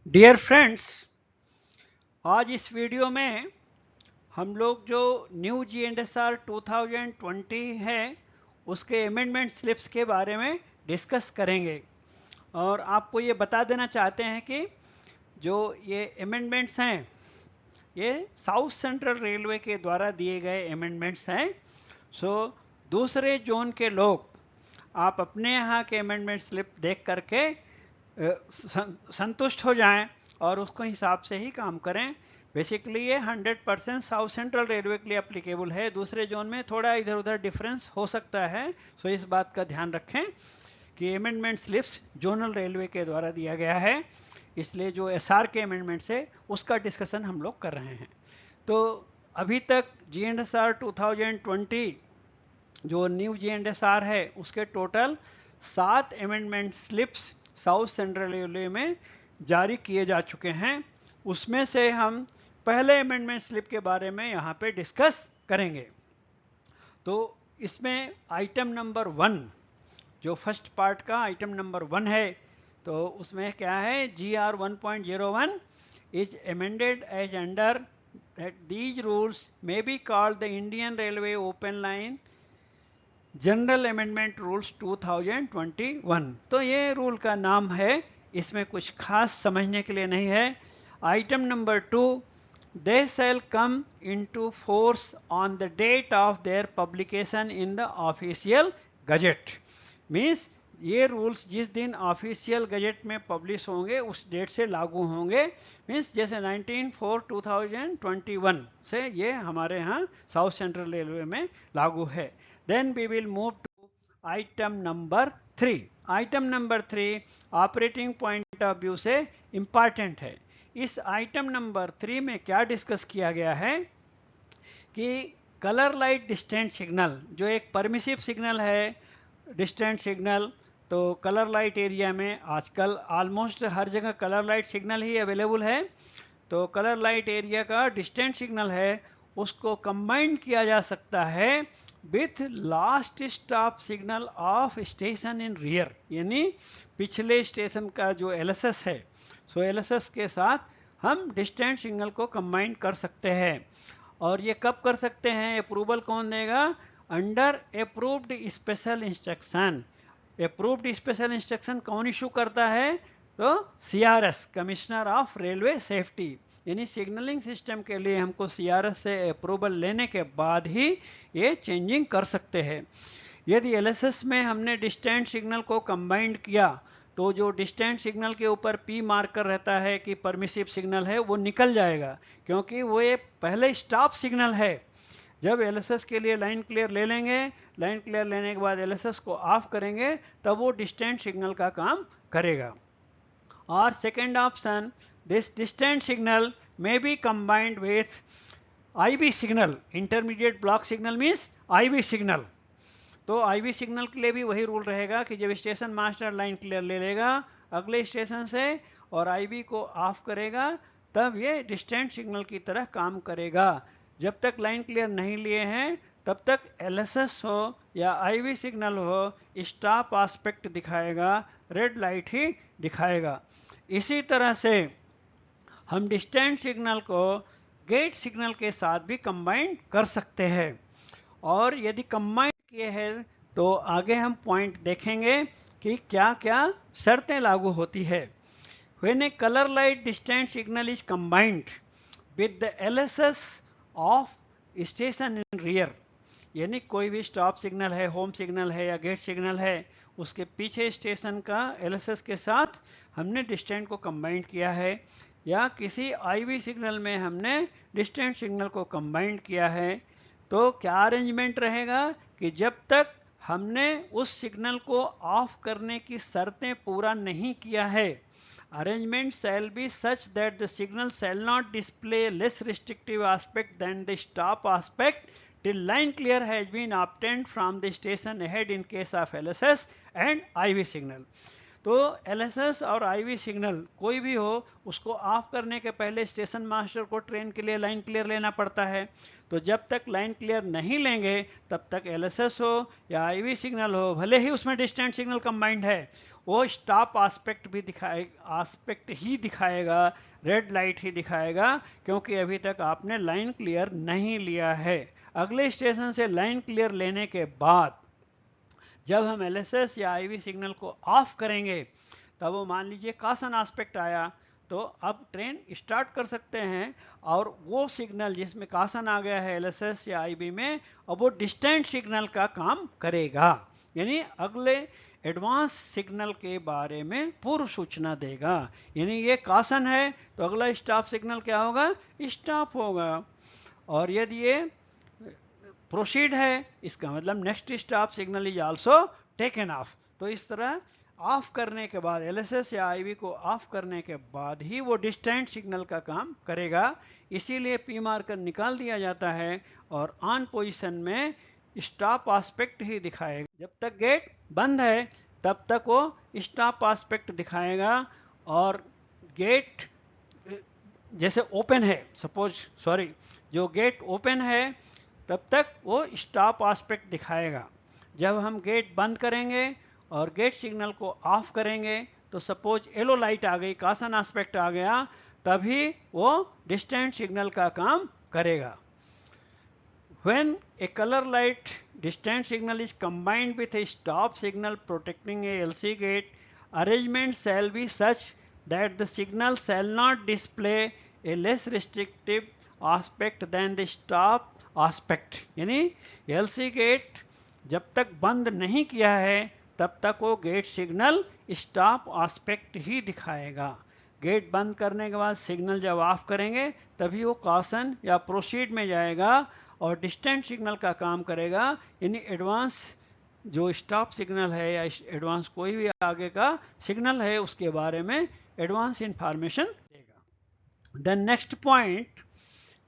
Dear friends, आज इस video में हम लोग जो न्यू GNSR 2020 है उसके अमेंडमेंट स्लिप्स के बारे में डिस्कस करेंगे। और आपको ये बता देना चाहते हैं कि जो ये अमेंडमेंट्स हैं ये साउथ सेंट्रल रेलवे के द्वारा दिए गए अमेंडमेंट्स हैं। सो दूसरे जोन के लोग आप अपने यहाँ के अमेंडमेंट स्लिप देख करके संतुष्ट हो जाएं और उसको हिसाब से ही काम करें। बेसिकली ये 100% साउथ सेंट्रल रेलवे के लिए अप्लीकेबल है। दूसरे जोन में थोड़ा इधर उधर डिफरेंस हो सकता है, सो इस बात का ध्यान रखें कि अमेंडमेंट स्लिप्स जोनल रेलवे के द्वारा दिया गया है, इसलिए जो SR के अमेंडमेंट्स है उसका डिस्कशन हम लोग कर रहे हैं। तो अभी तक GNSR 2020 जो न्यू GNSR है उसके total 7 amendment slips south central railway में जारी किए जा चुके हैं। उसमें से हम पहले अमेंडमेंट स्लिप के बारे में यहाँ पे डिस्कस करेंगे। तो इसमें आइटम नंबर 1, जो फर्स्ट पार्ट का आइटम नंबर 1 है, तो उसमें क्या है, GR 1.01 is amended as under that these rules may be called the Indian Railway Open Line general amendment rules 2021। तो ये रूल का नाम है, इसमें कुछ खास समझने के लिए नहीं है। Item number 2, they shall come into force on the date of their publication in the official gazette. Means ये रूल्स जिस दिन ऑफिशियल गजेट में पब्लिश होंगे उस डेट से लागू होंगे। मीन्स जैसे 19/4/2021 से ये हमारे यहाँ साउथ सेंट्रल रेलवे में लागू है। Then we will move to item number 3. Item number 3 operating point of view से इंपॉर्टेंट है। इस आइटम नंबर 3 में क्या डिस्कस किया गया है कि कलर लाइट डिस्टेंट सिग्नल, जो एक परमिसिव सिग्नल है डिस्टेंट सिग्नल, तो कलर लाइट एरिया में आजकल ऑलमोस्ट हर जगह कलर लाइट सिग्नल ही अवेलेबल है। तो कलर लाइट एरिया का डिस्टेंट सिग्नल है उसको कंबाइन किया जा सकता है with last stop signal of station in rear, यानी पिछले स्टेशन का जो LSS है, सो LSS के साथ हम डिस्टेंट सिग्नल को कंबाइन कर सकते हैं। और ये कब कर सकते हैं, अप्रूवल कौन देगा, under approved special instruction. Approved special instruction कौन इशू करता है, तो CRS, commissioner of railway safety. यानी सिग्नलिंग सिस्टम के लिए हमको CRS से अप्रूवल लेने के बाद ही ये चेंजिंग कर सकते हैं। यदि LSS में हमने डिस्टेंट सिग्नल को कंबाइंड किया तो जो डिस्टेंट सिग्नल के ऊपर P मार्कर रहता है कि परमिसिव सिग्नल है वो निकल जाएगा, क्योंकि वो ये पहले स्टॉप सिग्नल है। जब LSS के लिए लाइन क्लियर ले लेंगे, लाइन क्लियर लेने के बाद LSS को ऑफ करेंगे, तब वो डिस्टेंट सिग्नल का काम करेगा। और second option, this distant signal may be combined with IB signal, intermediate block signal means IB signal। तो IB signal के लिए भी वही रूल रहेगा कि जब स्टेशन मास्टर लाइन क्लियर ले लेगा अगले स्टेशन से और IB को ऑफ करेगा, तब ये डिस्टेंट सिग्नल की तरह काम करेगा। जब तक लाइन क्लियर नहीं लिए हैं तब तक LSS हो या IB सिग्नल हो, स्टॉप आस्पेक्ट दिखाएगा, रेड लाइट ही दिखाएगा। इसी तरह से हम डिस्टेंट सिग्नल को गेट सिग्नल के साथ भी कंबाइन कर सकते हैं। और यदि कंबाइन किए हैं तो आगे हम पॉइंट देखेंगे कि क्या क्या शर्तें लागू होती है। When a color light distant signal is combined with the LSS of station in rear, यानी कोई भी स्टॉप सिग्नल है, होम सिग्नल है या गेट सिग्नल है, उसके पीछे स्टेशन का LSS के साथ हमने डिस्टेंट को कंबाइन किया है, या किसी IB सिग्नल में हमने डिस्टेंट सिग्नल को कंबाइन किया है, तो क्या अरेंजमेंट रहेगा कि जब तक हमने उस सिग्नल को ऑफ करने की शर्तें पूरा नहीं किया है, arrangement shall be such that the signal shall not display less restrictive aspect than the stop aspect till line clear has been obtained from the station ahead in case of LSS and IB signal। तो LSS और ivy signal कोई भी हो, उसको of करने के पहले station master को ट्रेन के लिए लाइन क्लियर लेना पड़ता है। तो जब तक लाइन क्लियर नहीं लेंगे तब तक एलएसएस हो या आईवी सिग्नल हो, भले ही उसमें डिस्टेंट सिग्नल कंबाइंड है, वो स्टॉप आस्पेक्ट ही दिखाएगा, रेड लाइट ही दिखाएगा, क्योंकि अभी तक आपने लाइन क्लियर नहीं लिया है। अगले स्टेशन से लाइन क्लियर लेने के बाद जब हम एलएसएस या आईवी सिग्नल को ऑफ करेंगे, तब वो मान लीजिए कासन आस्पेक्ट आया, तो अब ट्रेन स्टार्ट कर सकते हैं, और वो सिग्नल जिसमें कासन आ गया है एलएसएस या आईवी में, अब वो डिस्टेंट सिग्नल का काम करेगा, यानी अगले एडवांस सिग्नल के बारे में पूर्व सूचना देगा। यानी ये कासन है तो अगला स्टॉप सिग्नल क्या होगा, स्टॉप होगा। और यदि ये प्रोसीड है, इसका मतलब next stop signal is also taken of. तो इस तरह ऑफ करने के बाद, एलएसएस या आईवी को ऑफ करने के बाद ही वो डिस्टेंट सिग्नल का काम करेगा। इसीलिए पी मार्कर निकाल दिया जाता है और ऑन पोजीशन में स्टॉप आस्पेक्ट ही दिखाएगा। जब तक गेट बंद है तब तक वो स्टॉप आस्पेक्ट दिखाएगा, और गेट जैसे ओपन है, जो गेट ओपन है तब तक वो स्टॉप आस्पेक्ट दिखाएगा। जब हम गेट बंद करेंगे और गेट सिग्नल को ऑफ करेंगे, तो सपोज येलो लाइट आ गई, कासन आस्पेक्ट आ गया, तभी वो डिस्टेंट सिग्नल का काम करेगा। When a color light distant signal is combined with a stop signal protecting a LC gate, arrangement shall be such that the signal shall not display a less restrictive aspect than the stop aspect. यानी LC gate जब तक बंद नहीं किया है तब तक वो गेट सिग्नल स्टॉप आस्पेक्ट ही दिखाएगा। गेट बंद करने के बाद सिग्नल जब ऑफ करेंगे तभी वो कॉशन या प्रोसीड में जाएगा और डिस्टेंट सिग्नल का काम करेगा। यानी एडवांस जो स्टॉप सिग्नल है या एडवांस कोई भी आगे का सिग्नल है उसके बारे में एडवांस इंफॉर्मेशन देगा। देन नेक्स्ट पॉइंट,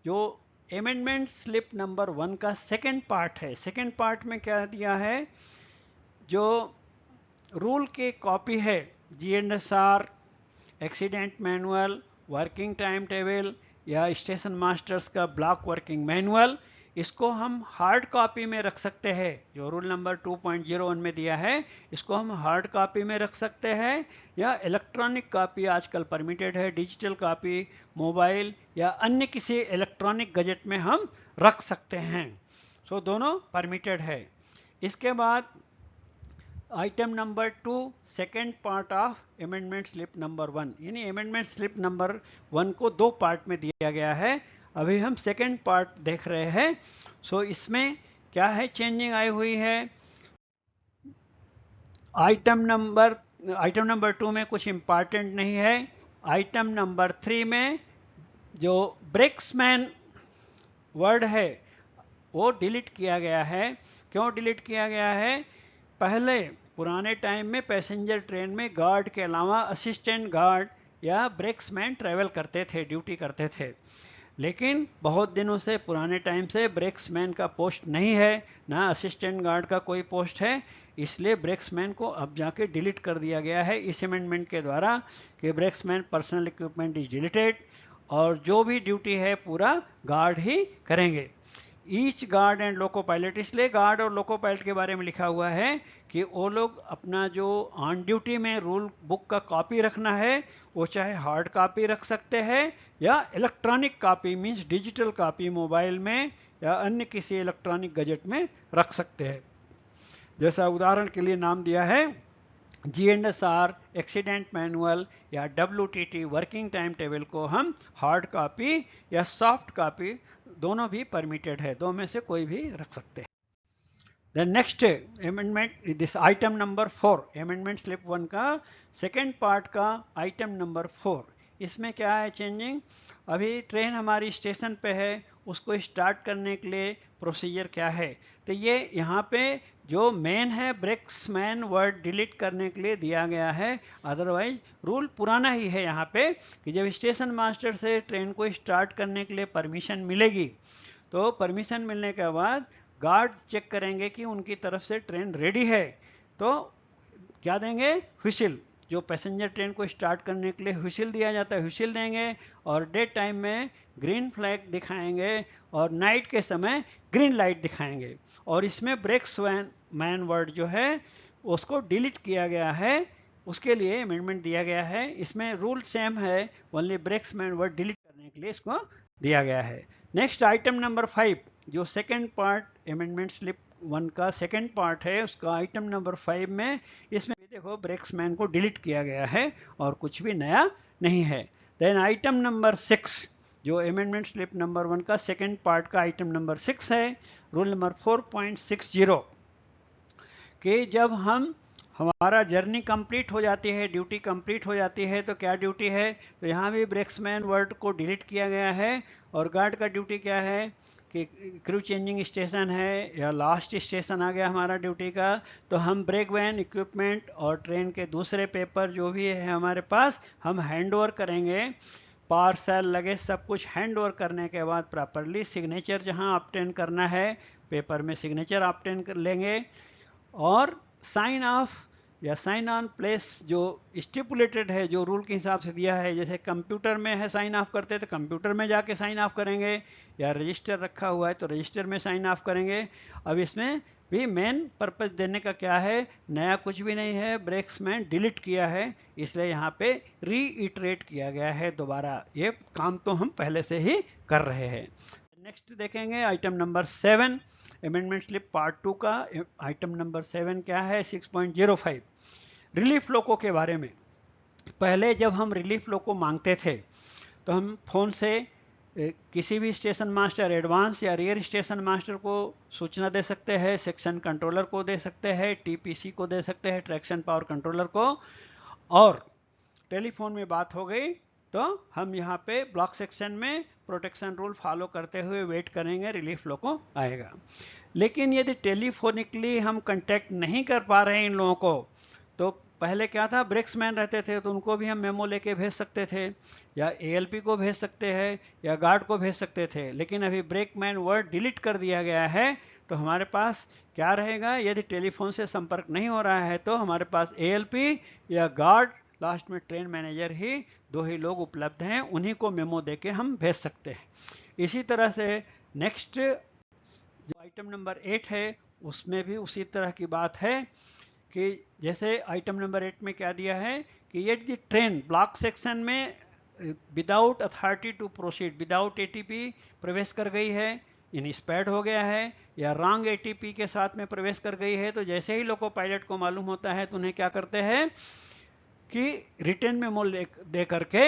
जो अमेंडमेंट स्लिप नंबर 1 का सेकेंड पार्ट है। सेकेंड पार्ट में क्या दिया है, जो रूल के कॉपी है, GNSR, accident manual, working time table या स्टेशन मास्टर्स का ब्लॉक वर्किंग मैनुअल, इसको हम हार्ड कॉपी में रख सकते हैं। जो रूल नंबर 2.01 में दिया है, इसको हम हार्ड कॉपी में रख सकते हैं या इलेक्ट्रॉनिक कॉपी आजकल परमिटेड है, डिजिटल कॉपी मोबाइल या अन्य किसी इलेक्ट्रॉनिक गजेट में हम रख सकते हैं। सो दोनों परमिटेड है। इसके बाद item number 2, second part of amendment slip number 1, यानी अमेंडमेंट स्लिप नंबर 1 को 2 पार्ट में दिया गया है। अभी हम सेकेंड पार्ट देख रहे हैं। सो इसमें क्या है, चेंजिंग आई हुई है। आइटम नंबर 2 में कुछ इंपॉर्टेंट नहीं है। आइटम नंबर 3 में जो ब्रेक्समैन वर्ड है वो डिलीट किया गया है। क्यों डिलीट किया गया है? पहले पुराने टाइम में पैसेंजर ट्रेन में गार्ड के अलावा असिस्टेंट गार्ड या ब्रेक्समैन ट्रेवल करते थे, ड्यूटी करते थे। लेकिन बहुत दिनों से, पुराने टाइम से ब्रेक्समैन का पोस्ट नहीं है, ना असिस्टेंट गार्ड का कोई पोस्ट है, इसलिए ब्रेक्समैन को अब जाके डिलीट कर दिया गया है इस अमेंडमेंट के द्वारा कि ब्रेक्समैन पर्सनल इक्विपमेंट इज डिलीटेड, और जो भी ड्यूटी है पूरा गार्ड ही करेंगे। Each guard and loco pilot, इसलिए गार्ड और लोको पायलट के बारे में लिखा हुआ है कि वो लोग अपना जो ऑन ड्यूटी में रूल बुक का कॉपी रखना है वो चाहे हार्ड कॉपी रख सकते हैं या electronic copy means digital copy mobile में या अन्य किसी इलेक्ट्रॉनिक गजेट में रख सकते हैं। जैसा उदाहरण के लिए नाम दिया है GNSR, एक्सीडेंट मैनुअल या WTT वर्किंग टाइम टेबल को हम हार्ड कॉपी या सॉफ्ट कॉपी दोनों भी परमिटेड है, दो में से कोई भी रख सकते हैं। Then next amendment, this item number 4, amendment slip 1 का सेकेंड पार्ट का आइटम नंबर 4, इसमें क्या है चेंजिंग? अभी ट्रेन हमारी स्टेशन पे है, उसको स्टार्ट करने के लिए प्रोसीजर क्या है? तो ये यहाँ पे जो मेन है ब्रेक्समैन वर्ड डिलीट करने के लिए दिया गया है, अदरवाइज रूल पुराना ही है यहाँ पे कि जब स्टेशन मास्टर से ट्रेन को स्टार्ट करने के लिए परमिशन मिलेगी तो परमिशन मिलने के बाद गार्ड चेक करेंगे कि उनकी तरफ से ट्रेन रेडी है, तो क्या देंगे? व्हिसिल। जो पैसेंजर ट्रेन को स्टार्ट करने के लिए व्हिसिल दिया जाता है व्हिसिल देंगे, और डे टाइम में ग्रीन फ्लैग दिखाएंगे, और नाइट के समय ग्रीन लाइट दिखाएंगे। और इसमें ब्रेक्समैन वर्ड जो है उसको डिलीट किया गया है, उसके लिए अमेंडमेंट दिया गया है। इसमें रूल सेम है, ओनली ब्रेक्समैन वर्ड डिलीट करने के लिए इसको दिया गया है। नेक्स्ट आइटम नंबर 5, जो सेकेंड पार्ट अमेंडमेंट स्लिप 1 का सेकेंड पार्ट है, उसका आइटम नंबर 5 में इसमें भी देखो ब्रेक्समैन को डिलीट किया गया है और कुछ भी नया नहीं है। देन आइटम नंबर 6, जो अमेंडमेंट स्लिप नंबर 1 का सेकेंड पार्ट का आइटम नंबर 6 है, रूल नंबर 4.60 कि जब हमारा जर्नी कंप्लीट हो जाती है, ड्यूटी कंप्लीट हो जाती है, तो क्या ड्यूटी है, तो यहाँ भी ब्रेक्समैन वर्ड को डिलीट किया गया है। और गार्ड का ड्यूटी क्या है कि क्रू चेंजिंग स्टेशन है या लास्ट स्टेशन आ गया हमारा ड्यूटी का, तो हम ब्रेक वैन इक्विपमेंट और ट्रेन के दूसरे पेपर जो भी है हमारे पास, हम हैंड ओवर करेंगे। पार्सल लगेज सब कुछ हैंड ओवर करने के बाद प्रॉपरली सिग्नेचर जहाँ ऑब्टेन करना है, पेपर में सिग्नेचर ऑब्टेन कर लेंगे, और साइन ऑफ या साइन ऑन प्लेस जो स्टिपुलेटेड है, जो रूल के हिसाब से दिया है, जैसे कंप्यूटर में है साइन ऑफ करते हैं तो कंप्यूटर में जाके साइन ऑफ करेंगे, या रजिस्टर रखा हुआ है तो रजिस्टर में साइन ऑफ करेंगे। अब इसमें भी मेन पर्पस देने का क्या है, नया कुछ भी नहीं है, ब्रेक्समैन डिलीट किया है, इसलिए यहाँ पे रीइटरेट किया गया है दोबारा। ये काम तो हम पहले से ही कर रहे हैं। नेक्स्ट देखेंगे item number 7, amendment slip part 2 का आइटम नंबर 7 क्या है, 6.05 रिलीफ लोको के बारे में। पहले जब हम रिलीफ लोको मांगते थे तो हम फोन से किसी भी स्टेशन मास्टर, एडवांस या रियर स्टेशन मास्टर को सूचना दे सकते हैं, सेक्शन कंट्रोलर को दे सकते हैं, टीपीसी को दे सकते हैं, ट्रैक्शन पावर कंट्रोलर को, और टेलीफोन में बात हो गई तो हम यहाँ पे ब्लॉक सेक्शन में प्रोटेक्शन रूल फॉलो करते हुए वेट करेंगे, रिलीफ लोको आएगा। लेकिन यदि टेलीफोनिकली हम कांटेक्ट नहीं कर पा रहे हैं इन लोगों को, तो पहले क्या था, ब्रेक्समैन रहते थे तो उनको भी हम मेमो लेके भेज सकते थे, या एएलपी को भेज सकते हैं, या गार्ड को भेज सकते थे। लेकिन अभी ब्रेकमैन वर्ड डिलीट कर दिया गया है, तो हमारे पास क्या रहेगा, यदि टेलीफोन से संपर्क नहीं हो रहा है तो हमारे पास एएलपी या गार्ड, लास्ट में ट्रेन मैनेजर ही, दो ही लोग उपलब्ध हैं, उन्हीं को मेमो देके हम भेज सकते हैं। इसी तरह से नेक्स्ट जो आइटम नंबर 8 है उसमें भी उसी तरह की बात है कि जैसे आइटम नंबर 8 में क्या दिया है कि यदि ट्रेन ब्लॉक सेक्शन में without authority to proceed, without ATP प्रवेश कर गई है, इनस्पेयर्ड हो गया है, या रॉन्ग एटीपी के साथ में प्रवेश कर गई है, तो जैसे ही लोको पायलट को मालूम होता है तो उन्हें क्या करते हैं कि रिटर्न मेमो दे करके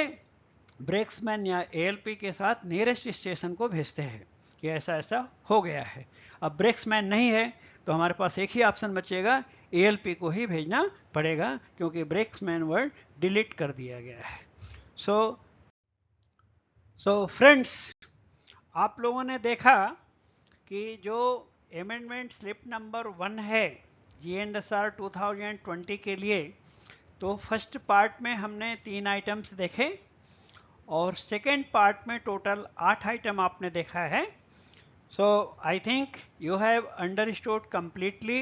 ब्रेक्समैन या एएलपी के साथ नियरेस्ट स्टेशन को भेजते हैं कि ऐसा ऐसा हो गया है। अब ब्रेक्समैन नहीं है तो हमारे पास एक ही ऑप्शन बचेगा, एएलपी को ही भेजना पड़ेगा, क्योंकि ब्रेक्समैन वर्ड डिलीट कर दिया गया है। सो फ्रेंड्स, आप लोगों ने देखा कि जो अमेंडमेंट स्लिप नंबर 1 है GNSR 2020 के लिए, तो फर्स्ट पार्ट में हमने 3 आइटम्स देखे, और सेकेंड पार्ट में टोटल 8 आइटम आपने देखा है। So I think you have understood completely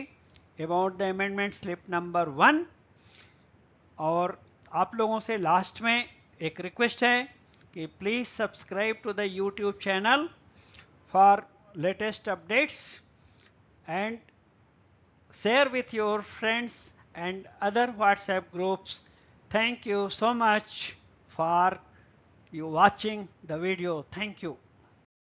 about the amendment slip number 1। और आप लोगों से लास्ट में एक रिक्वेस्ट है कि please subscribe to the YouTube channel for latest updates, and share with your friends and other WhatsApp groups. Thank you so much for you watching the video. Thank you.